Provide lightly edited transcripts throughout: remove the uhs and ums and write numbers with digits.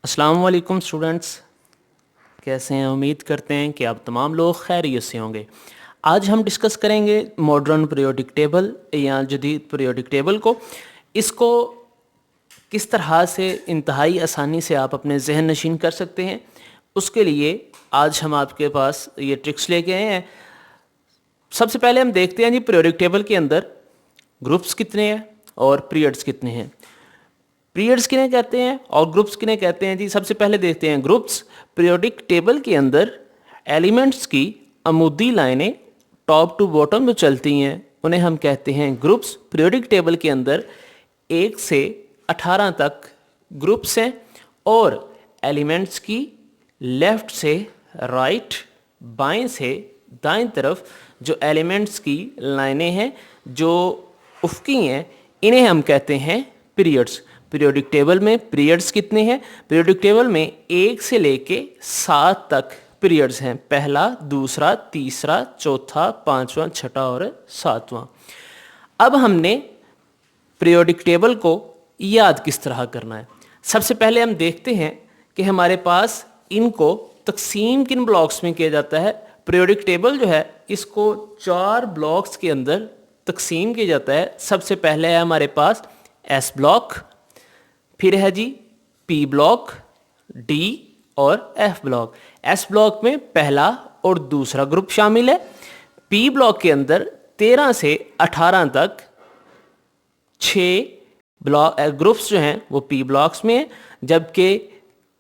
अस्सलाम वालेकुम स्टूडेंट्स, कैसे हैं? उम्मीद करते हैं कि आप तमाम लोग खैरियत से होंगे। आज हम डिस्कस करेंगे मॉडर्न पीरियोडिक टेबल या जदीद पीरियोडिक टेबल को। इसको किस तरह से इंतहाई आसानी से आप अपने जहन नशीन कर सकते हैं, उसके लिए आज हम आपके पास ये ट्रिक्स लेके आए हैं। सबसे पहले हम देखते हैं जी पीरियोडिक टेबल के अंदर ग्रुप्स कितने हैं और पीरियड्स कितने हैं। पीरियड्स किन्हें कहते हैं और ग्रुप्स किन्हें कहते हैं जी। सबसे पहले देखते हैं ग्रुप्स। पीरियोडिक टेबल के अंदर एलिमेंट्स की अमूदी लाइनें टॉप टू बॉटम जो चलती हैं उन्हें हम कहते हैं ग्रुप्स। पीरियोडिक टेबल के अंदर 1 से 18 तक ग्रुप्स हैं और एलिमेंट्स की लेफ़्ट से राइट, बाएं से दाएं तरफ जो एलिमेंट्स की लाइनें हैं जो उफ़क़ी हैं, इन्हें हम कहते हैं पीरियड्स। पीरियोडिक टेबल में पीरियड्स कितने हैं? पीरियोडिक टेबल में 1 से लेके 7 तक पीरियड्स हैं। पहला, दूसरा, तीसरा, चौथा, पांचवा, छठा और सातवां। अब हमने पीरियोडिक टेबल को याद किस तरह करना है। सबसे पहले हम देखते हैं कि हमारे पास इनको तकसीम किन ब्लॉक्स में किया जाता है। पीरियोडिक टेबल जो है इसको 4 ब्लॉक्स के अंदर तकसीम किया जाता है। सबसे पहले है हमारे पास एस ब्लॉक, फिर है जी पी ब्लॉक, डी और एफ ब्लॉक। एस ब्लॉक में पहला और दूसरा ग्रुप शामिल है। पी ब्लॉक के अंदर 13 से 18 तक 6 ग्रुप्स जो हैं वो पी ब्लॉक्स में हैं, जबकि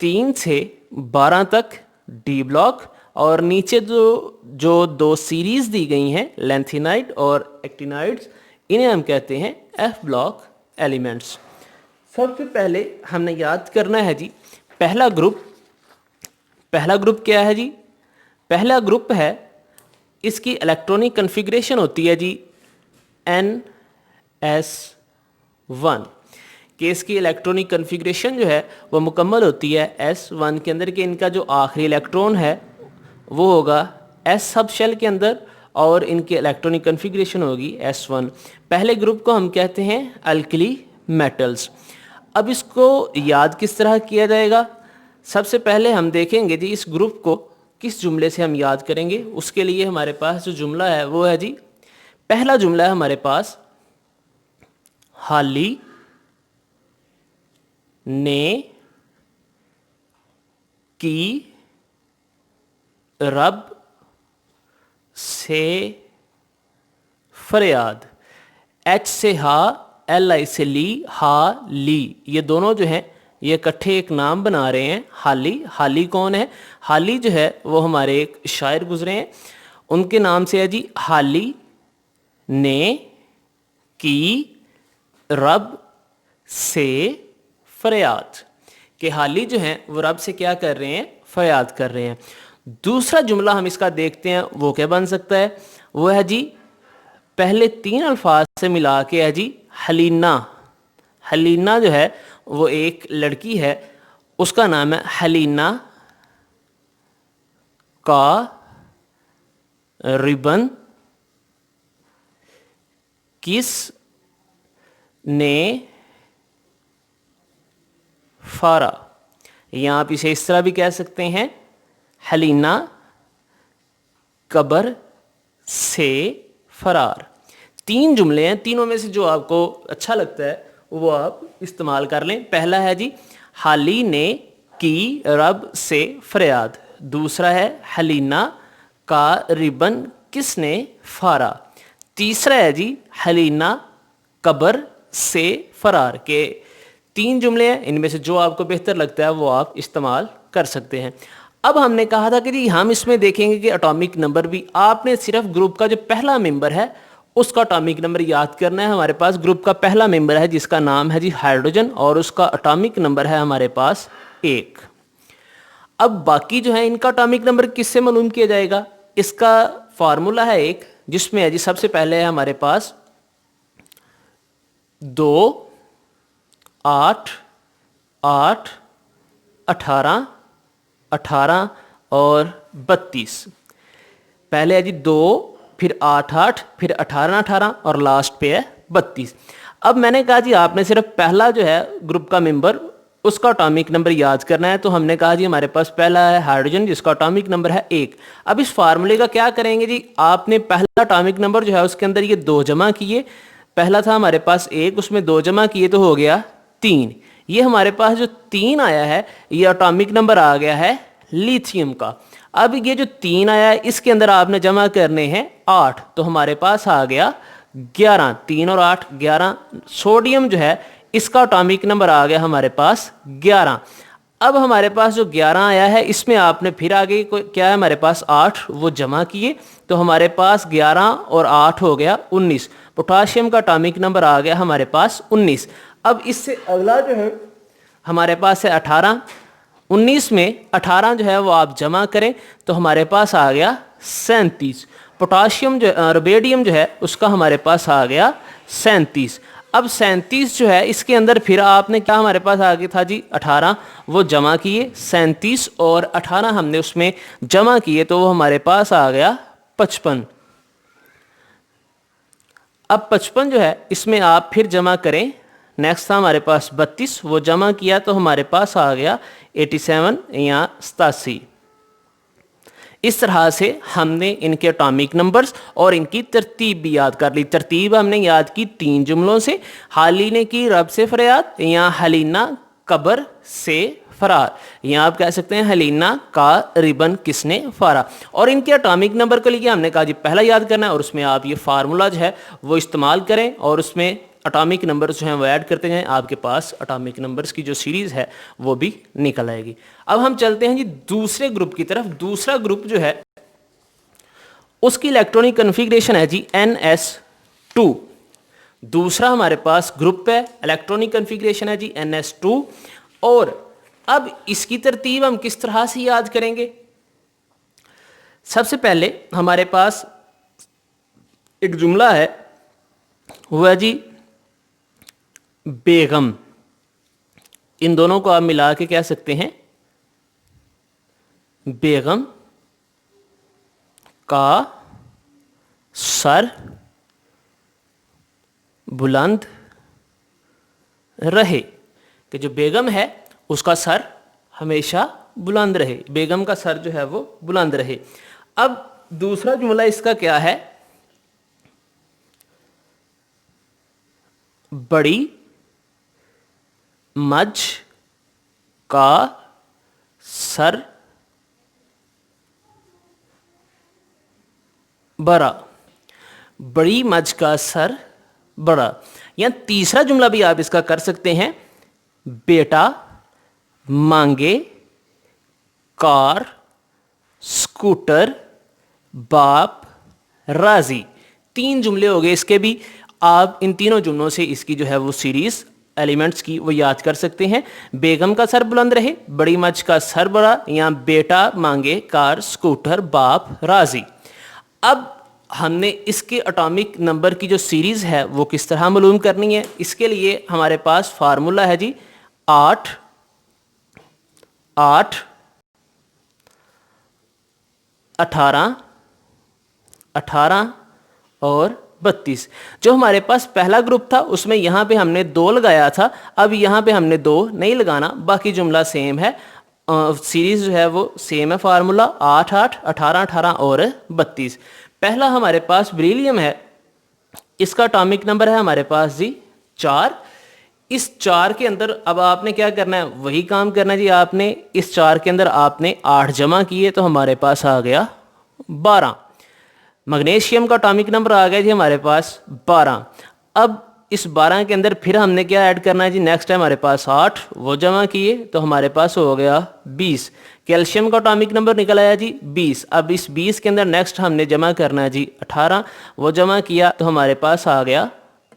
3 से 12 तक डी ब्लॉक और नीचे जो 2 सीरीज़ दी गई हैं लेंथिनाइड और एक्टिनाइड्स, इन्हें हम कहते हैं एफ ब्लॉक एलिमेंट्स। सबसे पहले हमने याद करना है जी पहला ग्रुप क्या है जी। पहला ग्रुप है, इसकी इलेक्ट्रॉनिक कन्फिग्रेशन होती है जी NS1 कि इसकी इलेक्ट्रॉनिक कन्फिग्रेशन जो है वो मुकम्मल होती है S1 के अंदर, कि इनका जो आखिरी इलेक्ट्रॉन है वो होगा S सब शेल के अंदर और इनकी इलेक्ट्रॉनिक कन्फिग्रेशन होगी S1। पहले ग्रुप को हम कहते हैं अल्कली मेटल्स। अब इसको याद किस तरह किया जाएगा? सबसे पहले हम देखेंगे जी इस ग्रुप को किस जुमले से हम याद करेंगे। उसके लिए हमारे पास जो जुमला है वो है जी, पहला जुमला है हमारे पास, हाली ने की रब से फरियाद। एच से हा, LI से ली, हा ली, ये दोनों जो हैं ये इकट्ठे एक नाम बना रहे हैं हाली। हाली कौन है? हाली जो है वो हमारे एक शायर गुजरे हैं, उनके नाम से है जी हाली ने की रब से फरियाद। कि हाली जो हैं वो रब से क्या कर रहे हैं? फरियाद कर रहे हैं। दूसरा जुमला हम इसका देखते हैं वो क्या बन सकता है। वो है जी पहले 3 अल्फाज से मिला के है जी हलीना। हलीना जो है वो एक लड़की है, उसका नाम है हलीना का रिबन किस ने फारा। या आप इसे इस तरह भी कह सकते हैं, हलीना कब्र से फरार। 3 जुमले हैं, तीनों में से जो आपको अच्छा लगता है वो आप इस्तेमाल कर लें। पहला है जी हाली ने की रब से फरियाद, दूसरा है हलीना का रिबन किसने फारा, तीसरा है जी हलीना कब्र से फरार। के 3 जुमले हैं, इनमें से जो आपको बेहतर लगता है वो आप इस्तेमाल कर सकते हैं। अब हमने कहा था कि जी हम इसमें देखेंगे कि एटॉमिक नंबर भी, आपने सिर्फ ग्रुप का जो पहला मेंबर है उसका एटॉमिक नंबर याद करना है। हमारे पास ग्रुप का पहला मेंबर है जिसका नाम है जी हाइड्रोजन और उसका एटॉमिक नंबर है हमारे पास 1। अब बाकी जो है इनका एटॉमिक नंबर किससे मालूम किया जाएगा? इसका फार्मूला है एक, जिसमें है जी सबसे पहले है हमारे पास 2, 8, 8, 18, 18 और 32। पहले है जी 2, फिर 8, 8, फिर 18, 18 और लास्ट पे है 32। अब मैंने कहा जी आपने सिर्फ पहला जो है ग्रुप का मेंबर उसका एटॉमिक नंबर याद करना है। तो हमने कहा जी हमारे पास पहला है हाइड्रोजन जिसका एटॉमिक नंबर है 1। अब इस फार्मूले का क्या करेंगे जी, आपने पहला एटॉमिक नंबर जो है उसके अंदर ये 2 जमा किए, पहला था हमारे पास 1, उसमें 2 जमा किए तो हो गया 3। ये हमारे पास जो 3 आया है ये एटॉमिक नंबर आ गया है लिथियम का। अब ये जो 3 आया है इसके अंदर आपने जमा करने हैं 8, तो हमारे पास आ गया 11। 3 और 8 11। सोडियम जो है इसका एटॉमिक नंबर आ गया हमारे पास 11। अब हमारे पास जो 11 आया है इसमें आपने फिर आगे क्या है हमारे पास 8 वो जमा किए, तो हमारे पास 11 और 8 हो गया 19। पोटाशियम का एटॉमिक नंबर आ गया हमारे पास 19। अब इससे अगला जो है हमारे पास है 18। 19 में 18 जो है वो आप जमा करें तो हमारे पास आ गया 37। पोटाशियम जो रुबेडियम जो है उसका हमारे पास आ गया 37। अब 37 जो है इसके अंदर फिर आपने क्या हमारे पास आगे था जी 18 वो जमा किए, 37 और 18 हमने उसमें जमा किए तो वो हमारे पास आ गया 55। अब 55 जो है इसमें आप फिर जमा करें, नेक्स्ट था हमारे पास 32 वो जमा किया तो हमारे पास आ गया 87 या 87। इस तरह से हमने इनके एटॉमिक नंबर्स और इनकी तरतीब भी याद कर ली। तरतीब हमने याद की 3 जुमलों से, हाली ने की रब से फरियाद या हलीना कब्र से फरार, या आप कह सकते हैं हलीना का रिबन किसने फाड़ा। और इनके एटॉमिक नंबर के लिए हमने कहा जी पहला याद करना है और उसमें आप ये फार्मूला जो है वो इस्तेमाल करें और उसमें एटॉमिक नंबर्स जो हैं वो ऐड करते जाएं, आपके पास एटॉमिक नंबर्स की जो सीरीज़ है वो भी निकल आएगी। अब हम चलते हैं जी दूसरे ग्रुप की तरफ। दूसरा ग्रुप जो है उसकी इलेक्ट्रॉनिक कन्फिग्रेशन है जी NS2। दूसरा हमारे पास ग्रुप है, इलेक्ट्रॉनिक कन्फिग्रेशन है जी NS2। और अब इसकी तरतीब हम किस तरह से याद करेंगे। सबसे पहले हमारे पास एक जुमला है वो है जी बेगम। इन दोनों को आप मिला के कह सकते हैं बेगम का सर बुलंद रहे, कि जो बेगम है उसका सर हमेशा बुलंद रहे, बेगम का सर जो है वो बुलंद रहे। अब दूसरा जुमला इसका क्या है, बड़ी मझ का सर बड़ा, बड़ी मझ का सर बड़ा। या तीसरा जुमला भी आप इसका कर सकते हैं, बेटा मांगे कार स्कूटर बाप राजी। 3 जुमले हो गए इसके भी। आप इन तीनों जुमलों से इसकी जो है वो सीरीज एलिमेंट्स की वो याद कर सकते हैं। बेगम का सर बुलंद रहे, बड़ी मझ का सर बड़ा, या बेटा मांगे कार स्कूटर बाप राजी। अब हमने इसके एटॉमिक नंबर की जो सीरीज है वो किस तरह मालूम करनी है, इसके लिए हमारे पास फार्मूला है जी 8 8 18 18 और 32। जो हमारे पास पहला ग्रुप था उसमें यहाँ पे हमने 2 लगाया था, अब यहाँ पे हमने 2 नहीं लगाना, बाकी जुमला सेम है। सीरीज जो है वो सेम है, फार्मूला 8 8 18 18 और 32। पहला हमारे पास बेरिलियम है, इसका एटॉमिक नंबर है हमारे पास जी 4। इस 4 के अंदर अब आपने क्या करना है, वही काम करना है जी। आपने इस 4 के अंदर आपने 8 जमा किए तो हमारे पास आ गया 12। मैग्नीशियम का एटॉमिक नंबर आ गया जी हमारे पास 12। अब इस 12 के अंदर फिर हमने क्या ऐड करना है जी, नेक्स्ट है हमारे पास 8 वो जमा किए तो हमारे पास हो गया 20। कैल्शियम का एटॉमिक नंबर निकल आया जी 20। अब इस 20 के अंदर नेक्स्ट हमने जमा करना है जी 18 वो जमा किया तो हमारे पास आ गया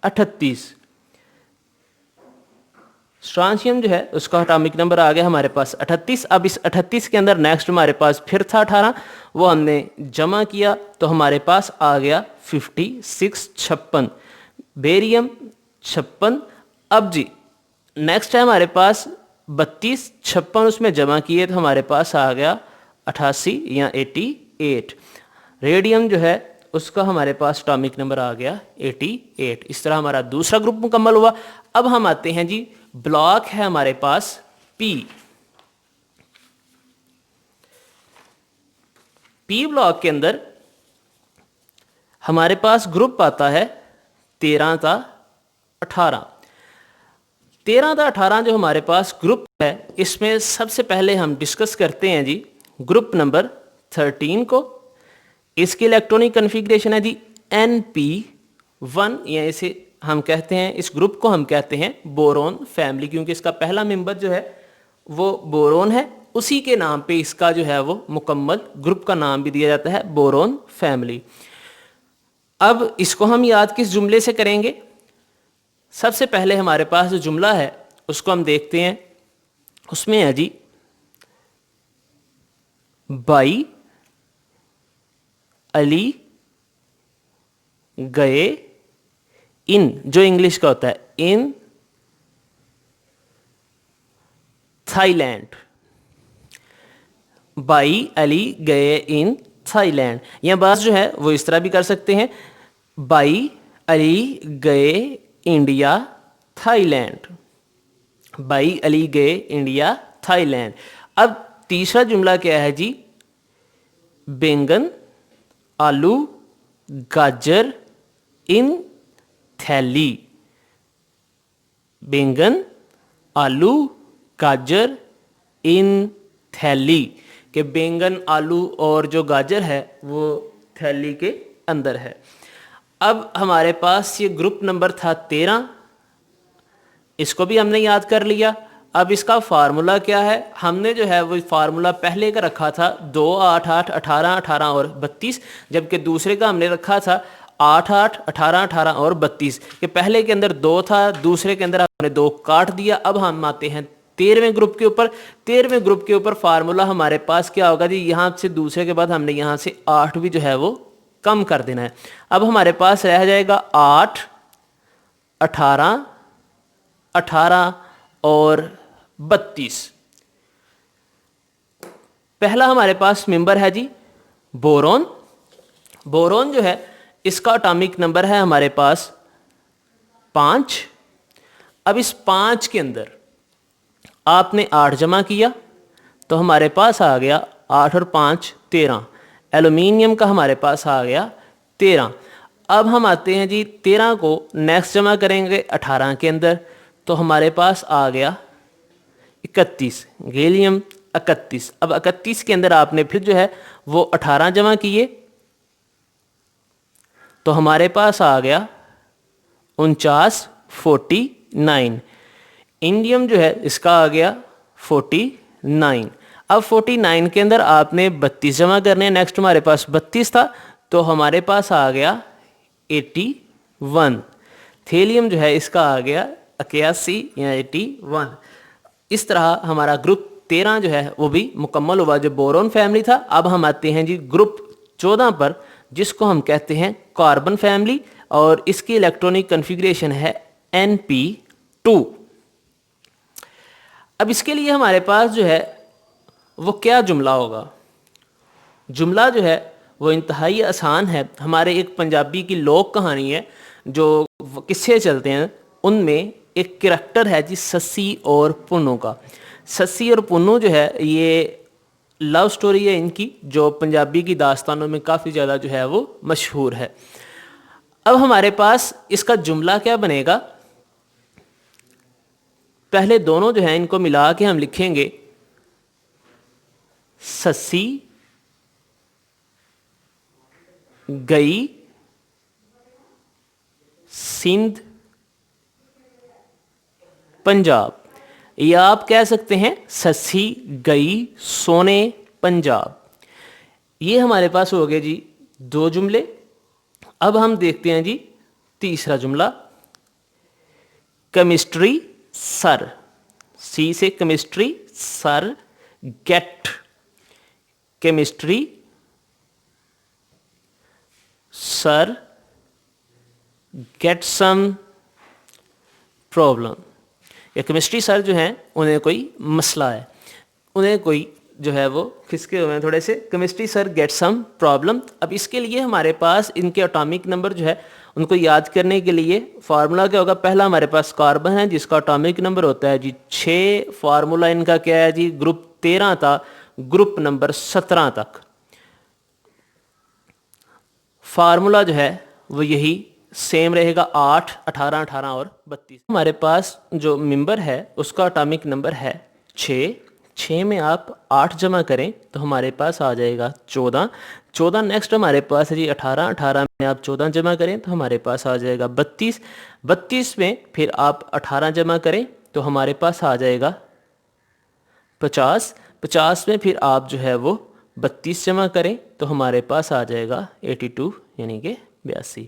38। स्ट्रांशियम जो है उसका एटॉमिक नंबर आ गया हमारे पास 38। अब इस 38 के अंदर नेक्स्ट हमारे पास फिर था 18 वो हमने जमा किया तो हमारे पास आ गया 56 56। बेरियम 56। अब जी नेक्स्ट है हमारे पास 32 56 उसमें जमा किए तो हमारे पास आ गया 88 या 88। रेडियम जो है उसका हमारे पास एटॉमिक नंबर आ गया 88। इस तरह हमारा दूसरा ग्रुप मुकम्मल हुआ। अब हम आते हैं जी, ब्लॉक है हमारे पास पी। पी ब्लॉक के अंदर हमारे पास ग्रुप आता है 13 ता 18। 13 ता 18 जो हमारे पास ग्रुप है, इसमें सबसे पहले हम डिस्कस करते हैं जी ग्रुप नंबर 13 को। इसकी इलेक्ट्रॉनिक कन्फिग्रेशन है जी NP1, या इसे हम कहते हैं, इस ग्रुप को हम कहते हैं बोरोन फैमिली, क्योंकि इसका पहला मेंबर जो है वो बोरोन है। उसी के नाम पे इसका जो है वो मुकम्मल ग्रुप का नाम भी दिया जाता है बोरोन फैमिली। अब इसको हम याद किस जुमले से करेंगे? सबसे पहले हमारे पास जो जुमला है उसको हम देखते हैं। उसमें है जी भाई अली गए इन, जो इंग्लिश का होता है इन थाईलैंड। भाई अली गए इन थाईलैंड। यह बात जो है वो इस तरह भी कर सकते हैं, भाई अली गए इंडिया थाईलैंड। भाई अली गए इंडिया थाईलैंड। अब तीसरा जुमला क्या है जी? बैंगन आलू गाजर इन थैली। बैंगन आलू गाजर इन थैली, कि बैंगन आलू और जो गाजर है वो थैली के अंदर है। अब हमारे पास ये ग्रुप नंबर था 13, इसको भी हमने याद कर लिया। अब इसका फार्मूला क्या है? हमने जो है वो फार्मूला पहले का रखा था 2 8 8 18 18 और 32, जबकि दूसरे का हमने रखा था 8 8 18 18 और 32। कि पहले के अंदर 2 था, दूसरे के अंदर हमने 2 काट दिया। अब हम आते हैं 13वें ग्रुप के ऊपर। 13वें ग्रुप के ऊपर फार्मूला हमारे पास क्या होगा जी? यहाँ से दूसरे के बाद हमने यहाँ से 8 भी जो है वो कम कर देना है। अब हमारे पास रह जाएगा 8 18 18 और 32। पहला हमारे पास मेंबर है जी बोरोन। बोरोन जो है इसका एटॉमिक नंबर है हमारे पास 5। अब इस 5 के अंदर आपने 8 जमा किया तो हमारे पास आ गया 8 और 5 13। एल्यूमिनियम का हमारे पास आ गया 13। अब हम आते हैं जी 13 को नेक्स्ट जमा करेंगे 18 के अंदर, तो हमारे पास आ गया 31। गैलियम 31। अब 31 के अंदर आपने फिर जो है वो 18 जमा किए तो हमारे पास आ गया 49 49। इंडियम जो है इसका आ गया 49। अब 49 के अंदर आपने 32 जमा करने हैं। नेक्स्ट हमारे पास 32 था तो हमारे पास आ गया 81। थेलियम जो है इसका आ गया 81 या 81। इस तरह हमारा ग्रुप 13 जो है वो भी मुकम्मल हुआ, जो बोरोन फैमिली था। अब हम आते हैं जी ग्रुप 14 पर, जिसको हम कहते हैं कार्बन फैमिली, और इसकी इलेक्ट्रॉनिक कन्फिग्रेशन है NP2। अब इसके लिए हमारे पास जो है वो क्या जुमला होगा? जुमला जो है वो इंतहाई आसान है। हमारे एक पंजाबी की लोक कहानी है, जो किस्से चलते हैं, उनमें एक करैक्टर है जी सस्सी और पुन्नू का। सस्सी और पुन्नू जो है ये लव स्टोरी है इनकी, जो पंजाबी की दास्तानों में काफ़ी ज़्यादा जो है वो मशहूर है। अब हमारे पास इसका जुमला क्या बनेगा? पहले दोनों जो है इनको मिला के हम लिखेंगे सस्सी गई सिंध पंजाब, या आप कह सकते हैं सस्सी गई सोने पंजाब। ये हमारे पास हो गए जी 2 जुमले। अब हम देखते हैं जी तीसरा जुमला। केमिस्ट्री सर, सी से chemistry sir get. Chemistry sir get some problem. या केमिस्ट्री सर जो हैं उन्हें कोई मसला है, उन्हें कोई जो है वो खिसके हुए हैं थोड़े से। Chemistry sir get some problem. अब इसके लिए हमारे पास इनके एटॉमिक नंबर जो है उनको याद करने के लिए फार्मूला क्या होगा, पहला हमारे पास कार्बन है जिसका एटॉमिक नंबर होता है जी 6, फार्मूला इनका क्या है जी, ग्रुप 13 था, ग्रुप नंबर 17 तक फार्मूला जो है वो यही सेम रहेगा, 8, 18, 18 और 32। हमारे पास जो मेंबर है उसका एटॉमिक नंबर है 6, 6 में आप 8 जमा करें तो हमारे पास आ जाएगा 14, 14 नेक्स्ट हमारे पास है जी 18, 18 में आप 14 जमा करें तो हमारे पास आ जाएगा 32, 32 में फिर आप 18 जमा करें तो हमारे पास आ जाएगा 50, 50 में फिर आप जो है वो 32 जमा करें तो हमारे पास आ जाएगा 82 यानी कि 82।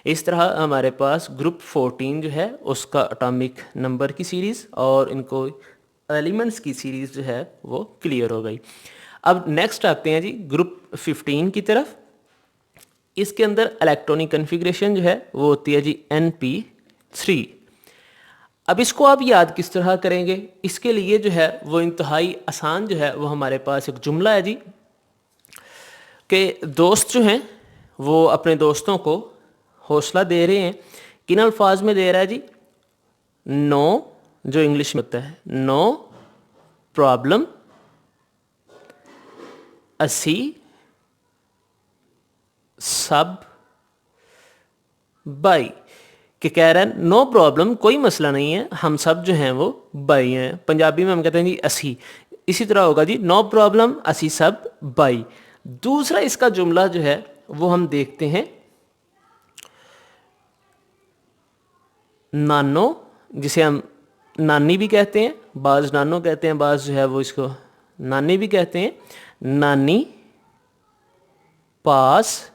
इस तरह हमारे पास ग्रुप 14 जो है उसका एटॉमिक नंबर की सीरीज़ और इनको एलिमेंट्स की सीरीज़ जो है वो क्लियर हो गई। अब नेक्स्ट आते हैं जी ग्रुप 15 की तरफ। इसके अंदर इलेक्ट्रॉनिक कन्फिग्रेशन जो है वो होती है जी NP3। अब इसको आप याद किस तरह करेंगे, इसके लिए जो है वो इंतहाई आसान जो है वो हमारे पास एक जुमला है जी कि दोस्त जो हैं वो अपने दोस्तों को हौसला दे रहे हैं, किन अल्फाज में दे रहा है जी, नो जो इंग्लिश में होता है नो प्रॉब्लम असी सब बाई, कि कह रहा है नो प्रॉब्लम कोई मसला नहीं है, हम सब जो हैं वो बाई हैं। पंजाबी में हम कहते हैं जी असी, इसी तरह होगा जी नो प्रॉब्लम असी सब बाई। दूसरा इसका जुमला जो है वो हम देखते हैं नानो, जिसे हम नानी भी कहते हैं, बाज़ नानो कहते हैं, बाज़ जो है वो इसको नानी भी कहते हैं। नानी पास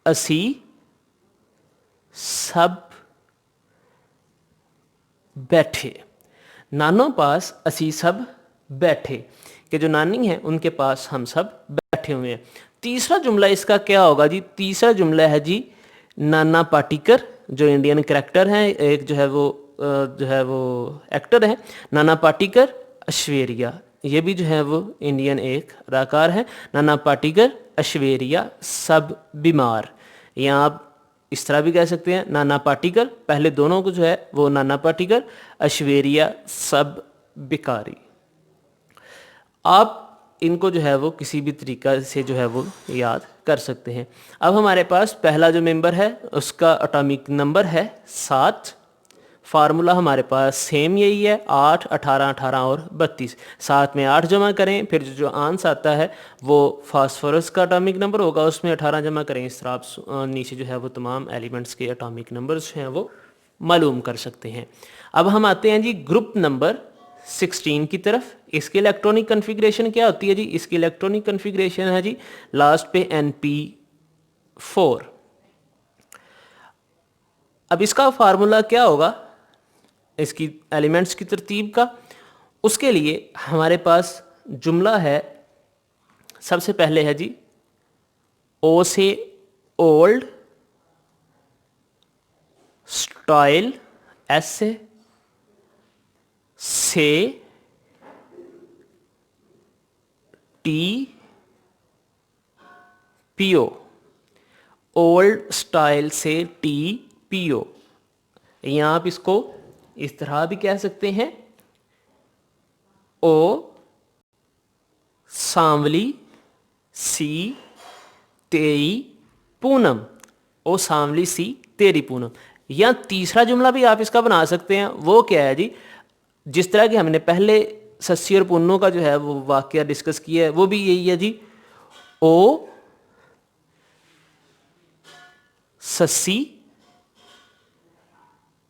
असी सब बैठे, नानो पास असी सब बैठे, कि जो नानी है उनके पास हम सब बैठे हुए हैं। तीसरा जुमला इसका क्या होगा जी, तीसरा जुमला है जी नाना पाटेकर, जो इंडियन करैक्टर हैं, एक जो है वो एक्टर है नाना पाटेकर ऐश्वर्या, ये भी जो है वो इंडियन एक अदाकार है। नाना पाटेकर ऐश्वर्या सब बीमार, या आप इस तरह भी कह सकते हैं नाना पाटेकर, पहले दोनों को जो है वो नाना पाटेकर, ऐश्वर्या सब बिकारी। आप इनको जो है वो किसी भी तरीका से जो है वो याद कर सकते हैं। अब हमारे पास पहला जो मेंबर है उसका एटॉमिक नंबर है 7, फार्मूला हमारे पास सेम यही है 8, 18, 18 और 32। 7 में 8 जमा करें, फिर जो आंसर आता है वो फास्फोरस का एटॉमिक नंबर होगा, उसमें 18 जमा करें। इस तरह आप नीचे जो है वो तमाम एलिमेंट्स के एटॉमिक नंबर्स हैं वो मालूम कर सकते हैं। अब हम आते हैं जी ग्रुप नंबर 16 की तरफ। इसकी इलेक्ट्रॉनिक कन्फिग्रेशन क्या होती है जी, इसकी इलेक्ट्रॉनिक कन्फिग्रेशन है जी लास्ट पे NP4। अब इसका फार्मूला क्या होगा इसकी एलिमेंट्स की तरतीब का, उसके लिए हमारे पास जुमला है, सबसे पहले है जी ओ से ओल्ड, स्टाइल एस से टी पीओ, ओल्ड स्टाइल से टी पीओ, या आप इसको इस तरह भी कह सकते हैं ओ सांवली सी तेरी पूनम, ओ सांवली सी तेरी पूनम। या तीसरा जुमला भी आप इसका बना सकते हैं, वो क्या है जी, जिस तरह कि हमने पहले सस्सी और पुन्नों का जो है वो वाकया डिस्कस किया है, वो भी यही है जी ओ सस्सी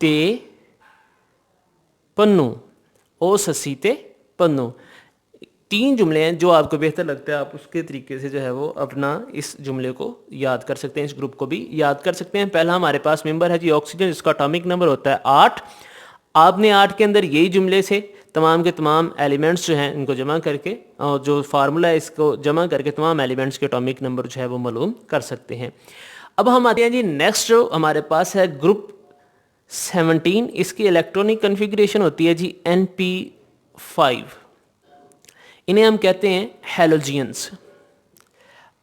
ते पन्नू, ओ सस्सी ते पन्नू। 3 जुमले हैं, जो आपको बेहतर लगता है आप उसके तरीके से जो है वो अपना इस जुमले को याद कर सकते हैं, इस ग्रुप को भी याद कर सकते हैं। पहला हमारे पास मेंबर है जी ऑक्सीजन, जिसका एटॉमिक नंबर होता है 8। आपने 8 के अंदर यही जुमले से तमाम के तमाम एलिमेंट्स जो हैं इनको जमा करके, और जो फार्मूला है इसको जमा करके तमाम एलिमेंट्स के एटॉमिक नंबर जो है वो मालूम कर सकते हैं। अब हम आते हैं जी नेक्स्ट, जो हमारे पास है ग्रुप 17। इसकी इलेक्ट्रॉनिक कन्फिग्रेशन होती है जी NP5। इन्हें हम कहते हैं हैलोजियंस।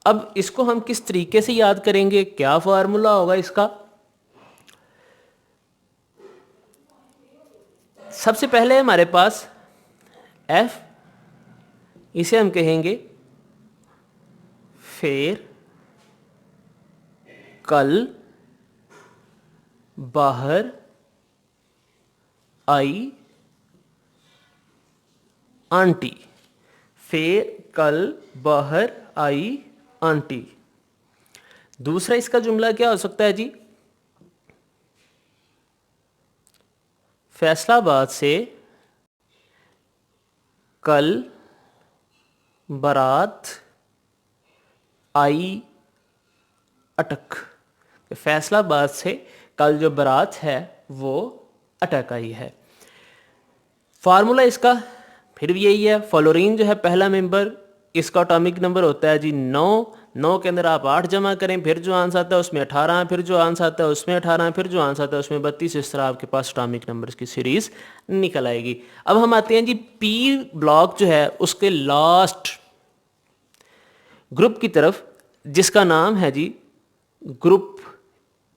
अब इसको हम किस तरीके से याद करेंगे, क्या फार्मूला होगा इसका? सबसे पहले हमारे पास F, इसे हम कहेंगे फिर कल बाहर आई आंटी। फिर कल बाहर आई आंटी। दूसरा इसका जुमला क्या हो सकता है जी? फैसलाबाद से कल बारात आई अटक। फैसलाबाद से कल जो बारात है वो अटक आई है। फार्मूला इसका फिर भी यही है। फ्लोरीन जो है पहला मेंबर, इसका एटॉमिक नंबर होता है जी 9। 9 के अंदर आप 8 जमा करें, फिर जो आंसर आता है उसमें 18, फिर जो आंसर आता है उसमें 18, फिर जो आंसर आता है उसमें 32। इस तरह आपके पास एटॉमिक नंबर्स की सीरीज निकल आएगी। अब हम आते हैं जी पी ब्लॉक जो है उसके लास्ट ग्रुप की तरफ, जिसका नाम है जी ग्रुप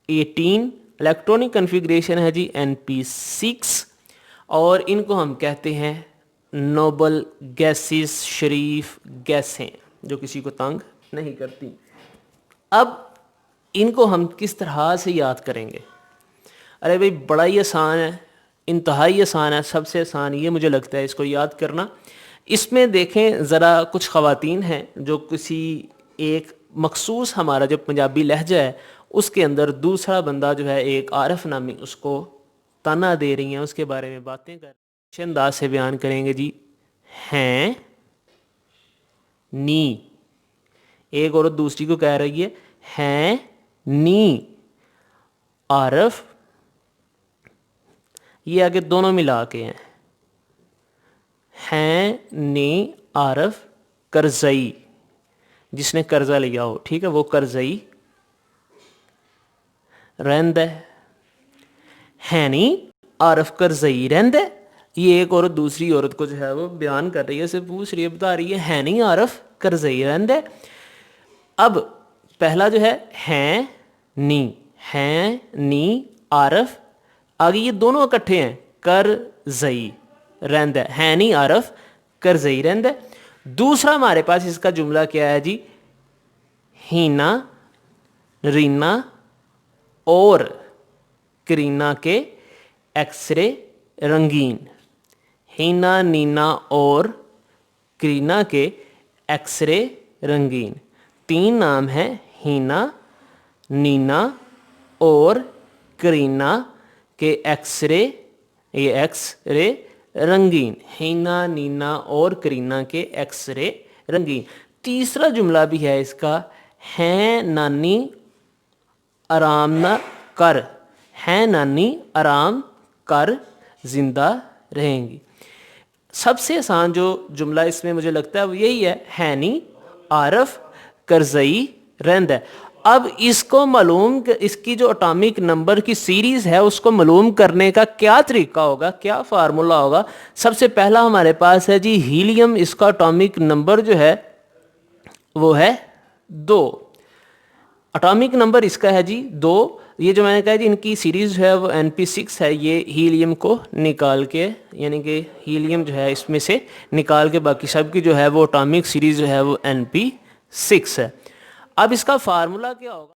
18। इलेक्ट्रॉनिक कन्फिग्रेशन है जी NP6 और इनको हम कहते हैं नोबल गैसेस, शरीफ गैसें जो किसी को तंग नहीं करती। अब इनको हम किस तरह से याद करेंगे? अरे भाई बड़ा ही आसान है, इंतहाई आसान है। सबसे आसान ये मुझे लगता है इसको याद करना। इसमें देखें ज़रा, कुछ ख़वातीन हैं जो किसी एक मखसूस हमारा जो पंजाबी लहजा है उसके अंदर दूसरा बंदा जो है एक आरफ नामी उसको ताना दे रही हैं, उसके बारे में बातें कर अच्छे अंदाज से बयान करेंगे जी। हैं नी, एक औरत दूसरी को कह रही है हैं नी आरफ, ये आगे दोनों मिला के हैं नी आरफ करजई, जिसने कर्जा लिया हो, ठीक है, वो करजई रहंद है नी आरफ करजई रहंद। ये एक औरत दूसरी औरत को जो है वो बयान कर रही है, उसे पूछ रही है, बता रही है नहीं आरफ करजई रहंद। अब पहला जो है नी आरफ, आगे ये दोनों इकट्ठे हैं करजई रहंद है नी आरफ करजई रहंद। दूसरा हमारे पास इसका जुमला क्या है जी? हीना रीना और करीना के एक्सरे रंगीन। हीना नीना और करीना के एक्सरे रंगीन। 3 नाम हैं, हीना नीना और करीना के एक्सरे, ये एक्सरे रंगीन। हीना नीना और करीना के एक्सरे रंगीन। तीसरा जुमला भी है इसका, हैं नानी आराम न कर, हैं नानी आराम कर जिंदा रहेंगी। सबसे आसान जो जुमला इसमें मुझे लगता है वो यही है नी आरफ करजई रहंद है। अब इसको मालूम, इसकी जो एटॉमिक नंबर की सीरीज है उसको मालूम करने का क्या तरीका होगा, क्या फार्मूला होगा? सबसे पहला हमारे पास है जी हीलियम, इसका एटॉमिक नंबर जो है वो है 2। एटॉमिक नंबर इसका है जी 2। ये जो मैंने कहा जी इनकी सीरीज है वो NP6 है। ये हीलियम को निकाल के, यानी कि हीलियम जो है इसमें से निकाल के बाकी सब की जो है वो एटॉमिक सीरीज जो है वो NP6 है। अब इसका फार्मूला क्या होगा?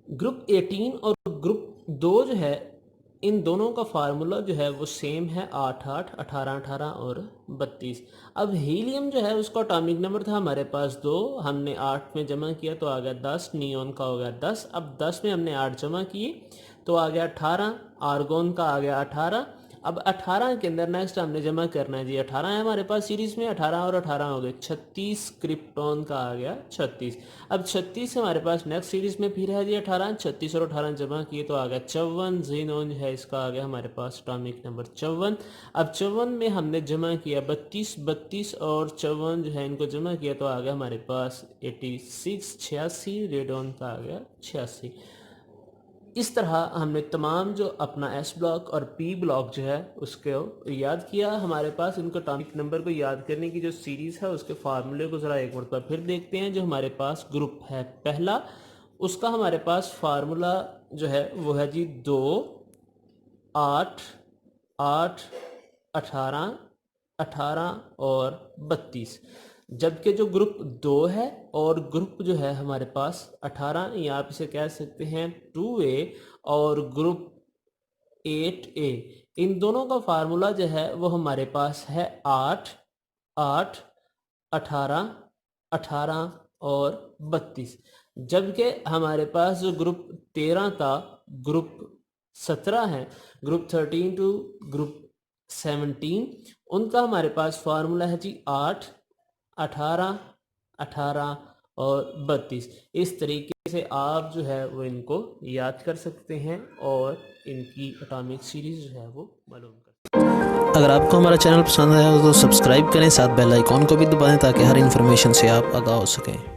ग्रुप 18 और ग्रुप 2 जो है इन दोनों का फार्मूला जो है वो सेम है, 8 8 18 18 और 32। अब हीलियम जो है उसका एटॉमिक नंबर था हमारे पास 2, हमने 8 में जमा किया तो आ गया 10, नियोन का हो गया 10। अब 10 में हमने 8 जमा किए तो आ गया 18, आर्गोन का आ गया 18। अब 18 के अंदर नेक्स्ट हमने जमा करना है जी, 18 है हमारे पास सीरीज में, 18 और 18 हो गए 36, क्रिप्टॉन का आ गया 36। अब 36 हमारे पास नेक्स्ट सीरीज में फिर है जी 18, 36 और 18 जमा किए तो आ गया 54। जीनोन है इसका आ गया हमारे पास एटॉमिक नंबर 54। अब 54 में हमने जमा किया 32, 32 और 54 जो है इनको जमा किया तो आ गया हमारे पास 86, 86, रेडॉन का आ गया 86। इस तरह हमने तमाम जो अपना एस ब्लॉक और पी ब्लॉक जो है उसको याद किया। हमारे पास इनको एटॉमिक नंबर को याद करने की जो सीरीज़ है उसके फार्मूले को ज़रा एक मरतबा फिर देखते हैं। जो हमारे पास ग्रुप है पहला, उसका हमारे पास फार्मूला जो है वो है जी 2, 8, 8, 18, 18 और 32। जबकि जो ग्रुप 2 है और ग्रुप जो है हमारे पास 18, या आप इसे कह सकते हैं 2A, और ग्रुप 8A, इन दोनों का फार्मूला जो है वो हमारे पास है 8, 8, 18, 18 और 32। जबकि हमारे पास जो ग्रुप 13 था, ग्रुप 17 है, ग्रुप 13 टू ग्रुप 17, उनका हमारे पास फार्मूला है जी 8, 18, 18 और 32। इस तरीके से आप जो है वो इनको याद कर सकते हैं और इनकी एटॉमिक सीरीज जो है वो मालूम कर सकते हैं। अगर आपको हमारा चैनल पसंद आया तो सब्सक्राइब करें, साथ बेल आइकॉन को भी दबाएं ताकि हर इन्फॉर्मेशन से आप आगाह हो सकें।